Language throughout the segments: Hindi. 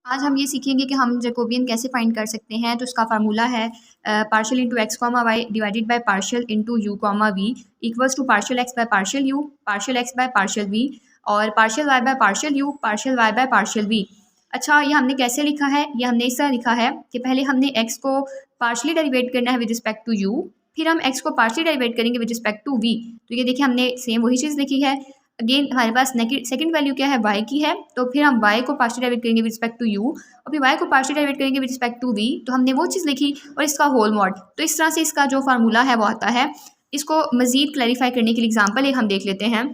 आज हम ये सीखेंगे कि हम जैकोबियन कैसे फाइंड कर सकते हैं। तो उसका फार्मूला है partial into x comma y divided by partial into u comma v equals to partial x by partial u, partial x by partial v और partial y by partial u, partial y by partial v. अच्छा, ये हमने कैसे लिखा है? ये हमने इस तरह लिखा है कि पहले हमने एक्स को पार्शली डेरिवेट करना है विद रिस्पेक्ट टू यू, फिर हम एक्स को पार्शली डेरिवेट करेंगे विद रिस्पेक्ट टू वी। तो ये देखिए हमने सेम वही चीज़ लिखी है। अगेन हमारे पास सेकंड वैल्यू क्या है? y की है, तो फिर हम y को पार्शियल डेरिवेट करेंगे विद रिस्पेक्ट टू u और फिर y को पार्शियल डेरिवेट करेंगे विद रिस्पेक्ट टू v। तो हमने वो चीज़ लिखी और इसका होल मॉड। तो इस तरह से इसका जो फार्मूला है वो आता है। इसको मज़ीद क्लैरिफाई करने के लिए एग्जांपल एक हम देख लेते हैं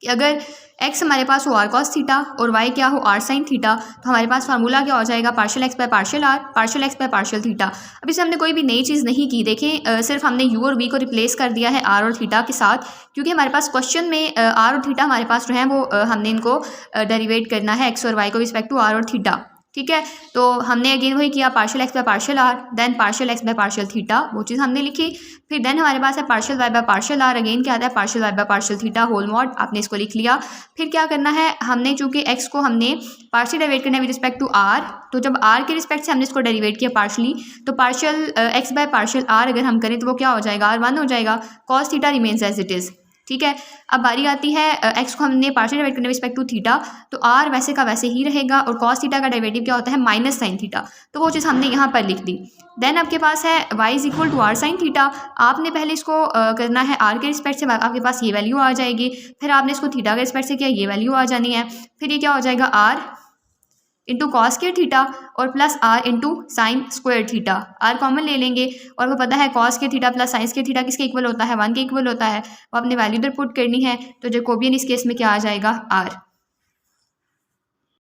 कि अगर x हमारे पास हो आर कॉस थीटा और y क्या हो आर साइन थीटा, तो हमारे पास फार्मूला क्या हो जाएगा? Partial x by partial r, partial x by partial theta. अब इसे हमने कोई भी नई चीज़ नहीं की, देखें सिर्फ हमने u और v को रिप्लेस कर दिया है आर और थीटा के साथ, क्योंकि हमारे पास क्वेश्चन में आर और थीटा हमारे पास जो है वो हमने इनको डेरिवेट करना है एक्स और वाई को रिस्पेक्ट टू आर और थीटा। ठीक है, तो हमने अगेन वही किया, partial x by partial r, then partial x by partial theta, वो चीज़ हमने लिखी। फिर देन हमारे पास है partial y by partial r, again क्या आता है? Partial y by partial theta whole mod, आपने इसको लिख लिया। फिर क्या करना है? हमने चूंकि एक्स को हमने पार्शियल डेरिवेट करना है विद रिस्पेक्ट टू आर, तो जब आर के रिस्पेक्ट से हमने इसको डेरिवेट किया पार्शली, तो partial x by partial r अगर हम करें तो वो क्या हो जाएगा? आर 1 हो जाएगा। Cos theta remains as it is. ठीक है, अब बारी आती है एक्स को हमने पार्शियल डेरिवेट करने रिस्पेक्ट टू थीटा, तो आर वैसे का वैसे ही रहेगा और कॉस थीटा का डेरिवेटिव क्या होता है? माइनस साइन थीटा, तो वो चीज़ हमने यहाँ पर लिख दी। देन आपके पास है y is equal to r sine theta. आपने पहले इसको करना है आर के रिस्पेक्ट से, आपके पास ये वैल्यू आ जाएगी। फिर आपने इसको थीटा के रिस्पेक्ट से किया, ये वैल्यू आ जानी है। फिर ये क्या हो जाएगा? R into cos square theta और plus r into sine square theta. R common ले लेंगे और वो पता है कॉस के थीटा प्लस साइन के थीटा किसके इक्वल होता है? 1 के इक्वल होता है। वो अपने वैल्यू इधर पुट करनी है, तो जैकोबियन इस केस में क्या आ जाएगा? आर।